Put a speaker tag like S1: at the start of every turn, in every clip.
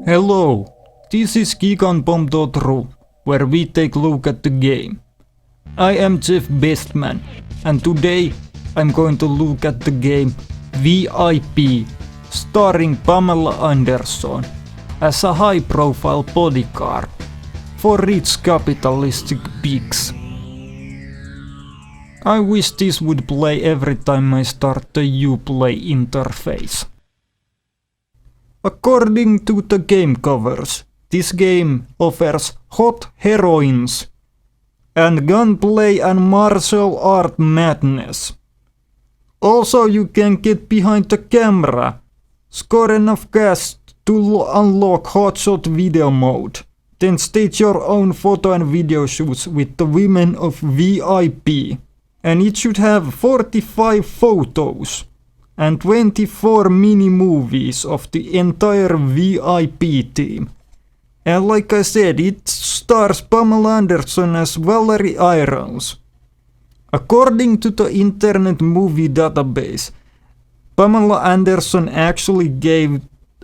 S1: Hello, this is GiganBomb.ru, where we take a look at the game. I am Jeff Bestman, and today I'm going to look at the game V.I.P, starring Pamela Anderson as a high-profile bodyguard for rich capitalistic pigs. I wish this would play every time I start the Uplay interface. According to the game covers, this game offers hot heroines and gunplay and martial art madness. Also, you can get behind the camera, score enough cash to unlock hotshot video mode, then stage your own photo and video shoots with the women of V.I.P. And it should have 45 photos and 24 mini-movies of the entire V.I.P team. And like I said, it stars Pamela Anderson as Valerie Irons. According to the Internet Movie Database, Pamela Anderson actually gave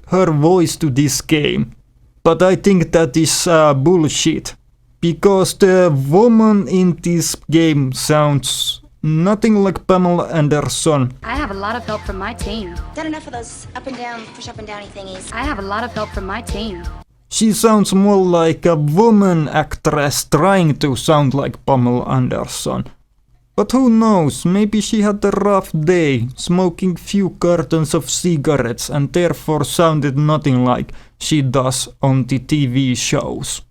S1: her voice to this game. But I think that is bullshit, because the woman in this game sounds nothing like Pamela Anderson.
S2: I have a lot of help from my team.
S3: Done enough of those up and down, push up and downy thingies.
S2: I have a lot of help from my team.
S1: She sounds more like a woman actress trying to sound like Pamela Anderson. But who knows, maybe she had a rough day, smoking few cartons of cigarettes and therefore sounded nothing like she does on the TV shows.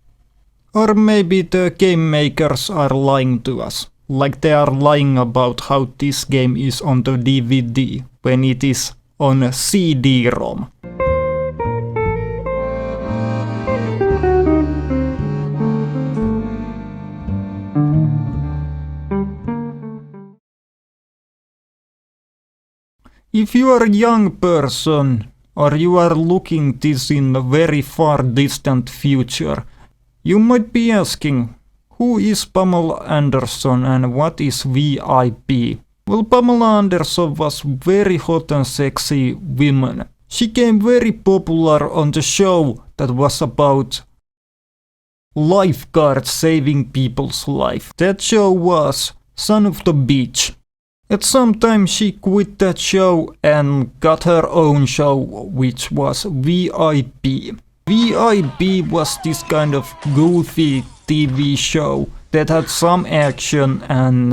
S1: Or maybe the game makers are lying to us, like they are lying about how this game is on the DVD when it is on a CD-ROM. If you are a young person, or you are looking this in a very far distant future, you might be asking, who is Pamela Anderson and what is V.I.P? Well, Pamela Anderson was very hot and sexy woman. She became very popular on the show that was about lifeguards saving people's life. That show was Son of the Beach. At some time she quit that show and got her own show, which was V.I.P. V.I.P was this kind of goofy TV show that had some action and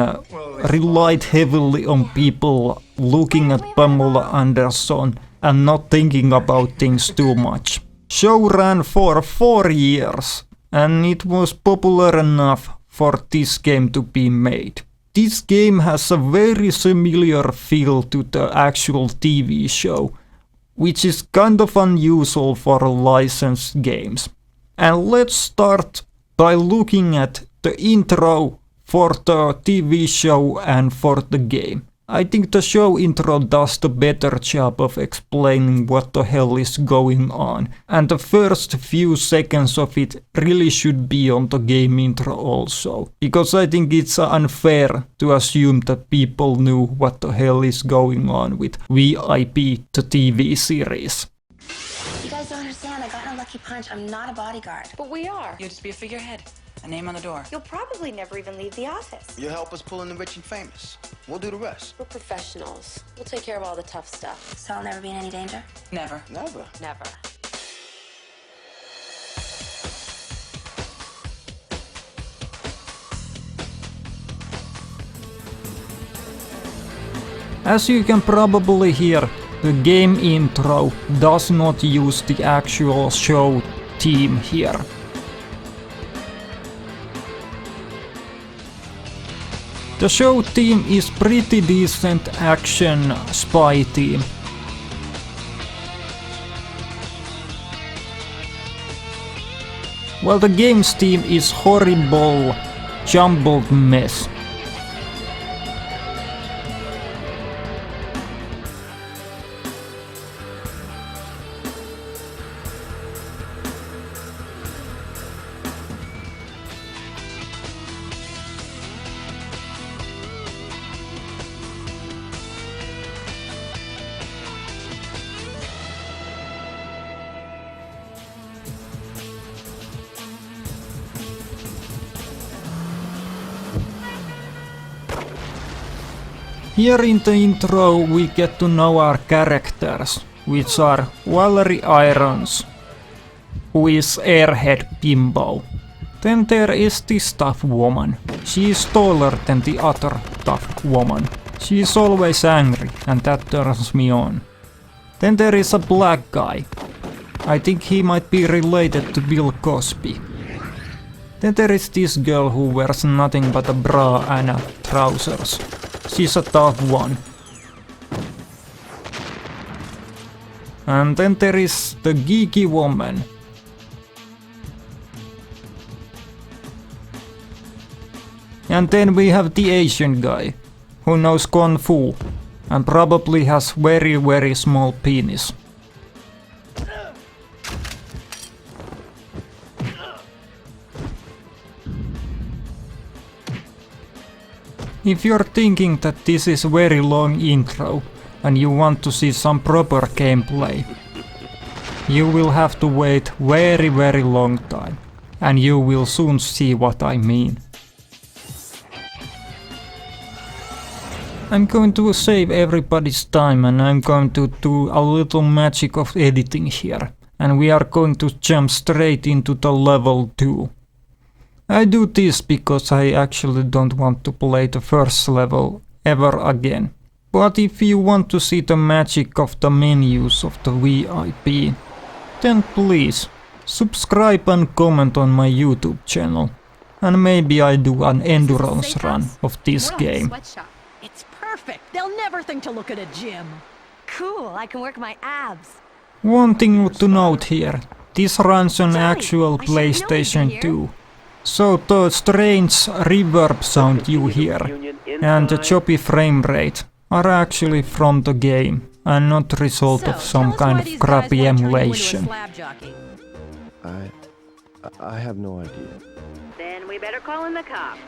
S1: relied heavily on people looking at Pamela Anderson and not thinking about things too much. Show ran for 4 years and it was popular enough for this game to be made. This game has a very similar feel to the actual TV show, which is kind of unusual for licensed games. And let's start by looking at the intro for the TV show and for the game. I think the show intro does the better job of explaining what the hell is going on, and the first few seconds of it really should be on the game intro also, because I think it's unfair to assume that people knew what the hell is going on with V.I.P, the TV series.
S3: You guys don't understand, I got in a lucky punch. I'm not a bodyguard.
S4: But we are. You'll just be a figurehead. A name on the door.
S5: You'll probably never even leave the office.
S6: You'll help us pull in the rich and famous. We'll do the rest.
S5: We're professionals. We'll take care of all the tough stuff.
S3: So I'll never be in any danger?
S4: Never.
S6: Never.
S5: Never.
S1: As you can probably hear, the game intro does not use the actual show theme here. The show theme is pretty decent action spy theme. While the game's theme is horrible, jumbled mess. Here in the intro we get to know our characters, which are Valerie Irons, who is Airhead Bimbo. Then there is this tough woman. She is taller than the other tough woman. She is always angry, and that turns me on. Then there is a black guy. I think he might be related to Bill Cosby. Then there is this girl who wears nothing but a bra and trousers. She's a tough one. And then there is the geeky woman. And then we have the Asian guy, who knows Kung Fu, and probably has very small penis. If you're thinking that this is very long intro, and you want to see some proper gameplay, you will have to wait very long time, and you will soon see what I mean. I'm going to save everybody's time and I'm going to do a little magic of editing here, and we are going to jump straight into the level 2. I do this because I actually don't want to play the first level ever again. But if you want to see the magic of the menus of the V.I.P, then please subscribe and comment on my YouTube channel, and maybe I do an endurance run of this game.
S2: Sweatshop.
S7: It's perfect. They'll never think to look at a gym.
S5: Cool, I can work my abs.
S1: One thing to note here, this runs on actual PlayStation 2. So the strange reverb sound you hear and the choppy frame rate are actually from the game and not the result of some kind of crappy emulation.
S8: I have no idea.
S5: Then we better call in the cops.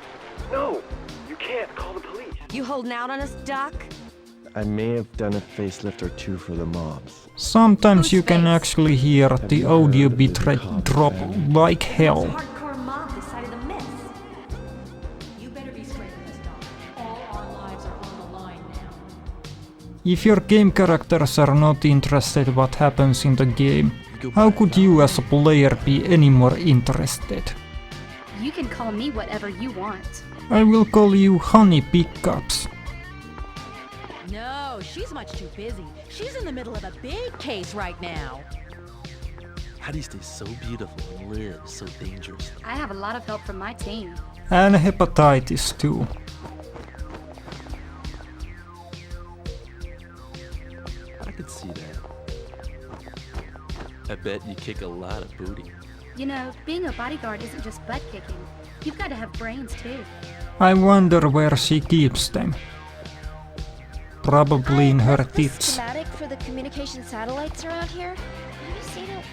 S8: No! You can't call the police.
S5: You holding out on us, Doc?
S8: I may have done a facelift or two for the mobs.
S1: Sometimes you can actually hear the audio bitrate drop like hell.
S7: Hardcore mob decided to miss. You better be straight with us, Doc. All our lives are on the line now.
S1: If your game characters are not interested what happens in the game, how could you as a player be any more interested?
S2: You can call me whatever you want.
S1: I will call you Honey Pickups.
S7: No, she's much too busy. She's in the middle of a big case right now.
S9: How do you stay so beautiful and live so dangerous?
S2: I have a lot of help from my team.
S1: And hepatitis too.
S9: I could see that. I bet you kick a lot of booty.
S2: You know, being a bodyguard isn't just butt kicking. You've got to have brains too.
S1: I wonder where she keeps them. Probably in her
S3: The
S1: tits.
S3: schematic for the communication satellites around here. Have you seen it?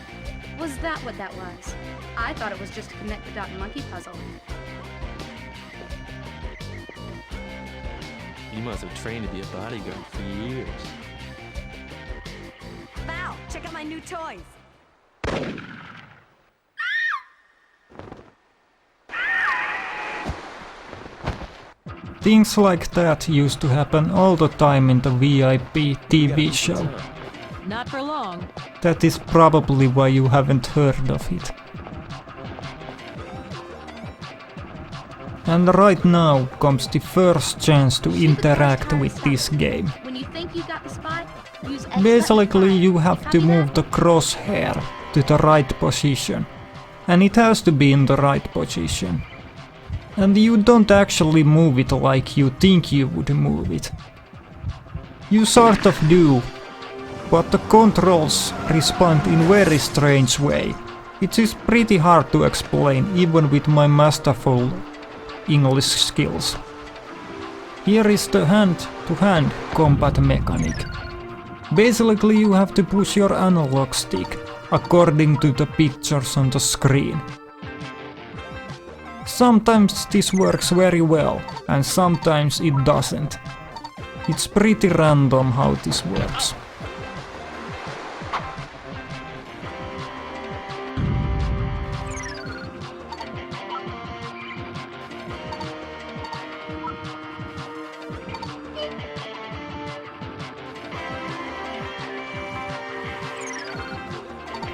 S2: Was that what that was? I thought it was just a connect the dot monkey puzzle.
S9: You must have trained to be a bodyguard for years.
S5: Val, check out my new toys.
S1: Things like that used to happen all the time in the V.I.P TV show.
S7: Not for long.
S1: That is probably why you haven't heard of it. And right now comes the first chance to interact with this game.
S2: When you think you got the spot, use X
S1: Basically
S2: button.
S1: you have to
S2: Copy
S1: move
S2: that.
S1: the crosshair to the right position. And it has to be in the right position. And you don't actually move it like you think you would move it. You sort of do, but the controls respond in very strange way. It is pretty hard to explain even with my masterful English skills. Here is the hand-to-hand combat mechanic. Basically you have to push your analog stick according to the pictures on the screen. Sometimes this works very well, and sometimes it doesn't. It's pretty random how this works.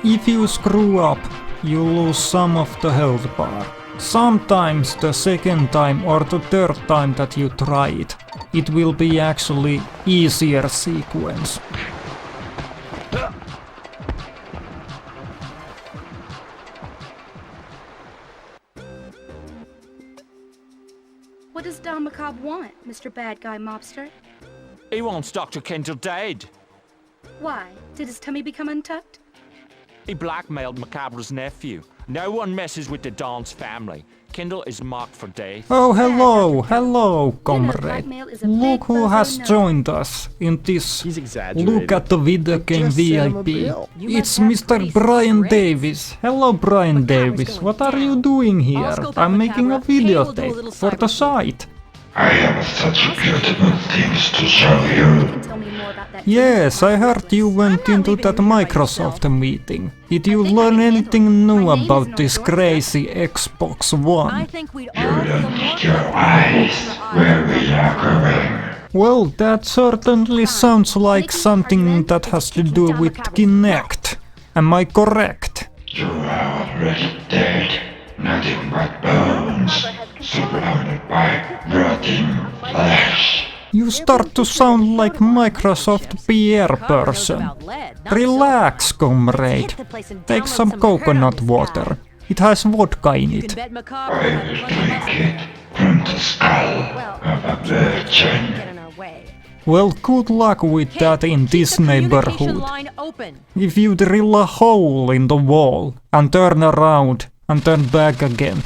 S1: If you screw up, you lose some of the health bar. Sometimes the second time or the third time that you try it, it will be actually easier sequence.
S2: What does Don Macabre want, Mr. Bad Guy Mobster?
S10: He wants Dr. Kendall dead.
S2: Why? Did his tummy become untucked?
S10: He blackmailed Macabre's nephew. No one messes with the Don's family. Kendall is marked for death.
S1: Oh, hello, comrade.
S2: blackmail is a
S1: Look
S2: big
S1: who
S2: fuzzy
S1: has
S2: no.
S1: joined us in this
S8: He's exaggerating.
S1: Look at the video game
S8: just sent him a
S1: VIP.
S8: bill.
S5: You
S1: It's
S5: must have
S1: Mr.
S5: pretty
S1: Bryan
S5: secrets.
S1: Davis. Hello, Bryan
S5: Macabre's
S1: Davis.
S5: going
S1: What are you
S5: down.
S1: doing
S5: I'll
S1: here?
S5: scope out
S1: I'm making a
S5: Macabre. Kay will do a
S1: videotape
S5: little
S1: for the
S5: cyber
S1: site.
S11: I have such beautiful things to show
S2: You
S11: you.
S2: can tell me more about that.
S1: Yes, I heard you went
S5: I'm not
S1: into
S5: leaving
S1: that
S5: you by
S1: Microsoft
S5: yourself.
S1: meeting. Did you
S2: I think I
S1: learn
S2: can handle
S1: anything
S2: it.
S1: new
S2: My name
S1: about
S2: isn't on
S1: this
S2: your doorstep.
S1: crazy Xbox
S5: I
S1: One?
S5: think we'd
S11: You
S5: all feel
S11: don't
S5: more
S11: need your
S5: confident
S11: eyes
S5: if our
S11: where
S5: eyes
S11: we
S5: were
S11: are going.
S1: Well, that certainly sounds like
S2: Making
S1: something
S2: argument
S1: that
S2: is
S1: has to
S2: kicking
S1: do
S2: down
S1: with
S2: Macabre's
S1: Kinect. Am I correct?
S11: You are already dead. Nothing but bones, surrounded by rotting flesh.
S1: You start to sound like Microsoft PR person. Relax, comrade. Take some coconut water. It has vodka in
S5: You can
S1: it.
S5: bet Macabre
S11: I
S5: will have
S11: will
S5: plenty of
S11: drink it from the skull of a virgin.
S5: get in our way.
S1: Well, good luck with that in this
S5: Keep the communication
S1: neighborhood.
S5: line open.
S1: If you drill a hole in the wall and turn around and turn back again,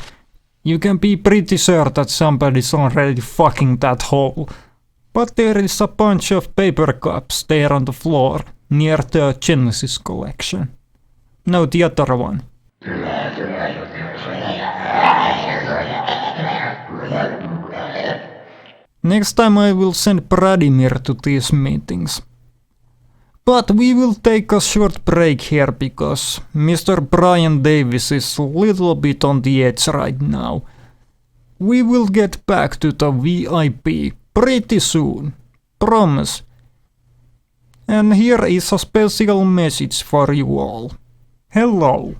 S1: you can be pretty sure that somebody's already fucking that hole. But there is a bunch of paper cups there on the floor near the Genesis collection. No, the other one. Next time I will send Vladimir to these meetings. But we will take a short break here because Mr. Bryan Davis is a little bit on the edge right now. We will get back to the V.I.P. pretty soon. Promise. And here is a special message for you all. Hello.